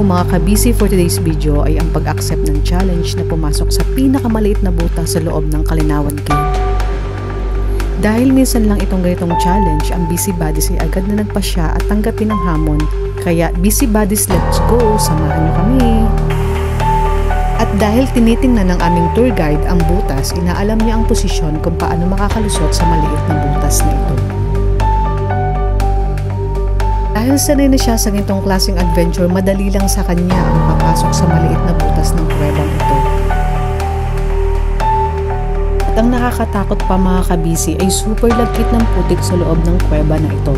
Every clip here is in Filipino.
mga kabisi, for today's video ay ang pag-accept ng challenge na pumasok sa pinakamaliit na butas sa loob ng Kalinawan Cave. Dahil minsan lang itong ganitong challenge, ang Busy Buddies ay agad na nagpasya at tanggapin ang hamon. Kaya Busy Buddies, let's go! Samahan niyo kami! At dahil tinitingnan ng aming tour guide ang butas, inaalam niya ang posisyon kung paano makakalusot sa maliit na butas na ito. Dahil sanay na siya sa ganitong klaseng adventure, madali lang sa kanya ang makapasok sa maliit na butas ng kuwebang ito. At ang nakakatakot pa mga kabisi ay super lagkit ng putik sa loob ng kuweba na ito.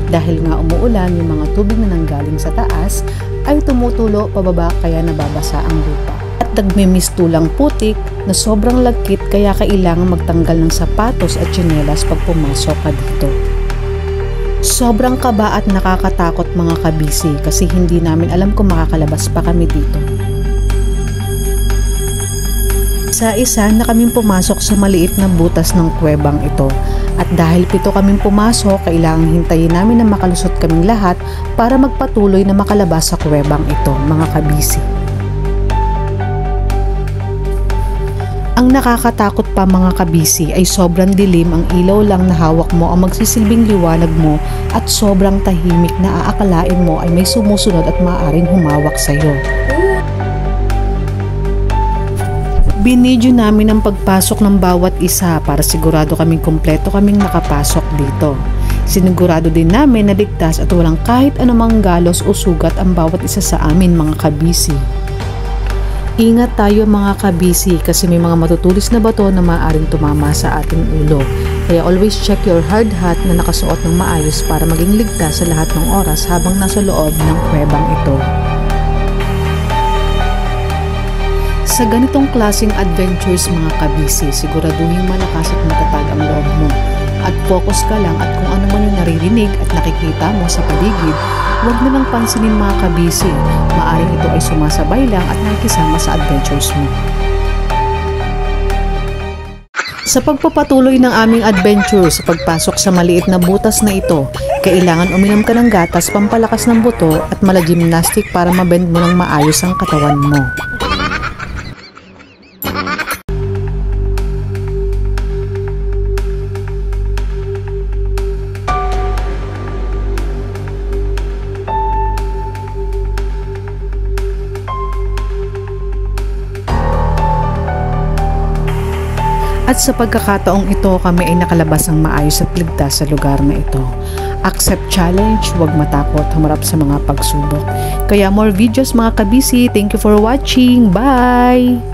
Dahil nga umuulan, yung mga tubig na nanggaling sa taas ay tumutulo pababa kaya nababasa ang lupa. At nagmimistulang putik na sobrang lagkit kaya kailangan magtanggal ng sapatos at tsinelas pag pumasok ka dito. Sobrang kaba at nakakatakot mga kabisi kasi hindi namin alam kung makakalabas pa kami dito. Isa-isa na kaming pumasok sa maliit na butas ng kuwebang ito. At dahil 7 kaming pumasok, kailangang hintayin namin na makalusot kaming lahat para magpatuloy na makalabas sa kuwebang ito mga kabisi. Ang nakakatakot pa mga kabisi ay sobrang dilim, ang ilaw lang na hawak mo ang magsisilbing liwanag mo at sobrang tahimik na aakalain mo ay may sumusunod at maaaring humawak sa iyo. Binidyo namin ang pagpasok ng bawat isa para sigurado kaming kumpleto kaming nakapasok dito. Sinigurado din namin na ligtas at walang kahit anumang galos o sugat ang bawat isa sa amin mga kabisi. Ingat tayo mga kabisi kasi may mga matutulis na bato na maaaring tumama sa ating ulo. Kaya always check your hard hat na nakasuot ng maayos para maging ligtas sa lahat ng oras habang nasa loob ng kuwebang ito. Sa ganitong klaseng adventures mga kabisi, siguraduhin malakas at matatag ang loob mo. At focus ka lang at kung ano man yung naririnig at nakikita mo sa paligid, huwag mo nang pansinin mga kabisi. Maaring ito ay sumasabay lang at nakikisama sa adventures mo. Sa pagpapatuloy ng aming adventure sa pagpasok sa maliit na butas na ito, kailangan uminom ka ng gatas pampalakas ng buto at mala-gymnastic para mabend mo ng maayos ang katawan mo. At sa pagkakataong ito, kami ay nakalabas ng maayos at ligtas sa lugar na ito. Accept challenge, huwag matakot, humarap sa mga pagsubok. Kaya more videos mga kabisi. Thank you for watching. Bye!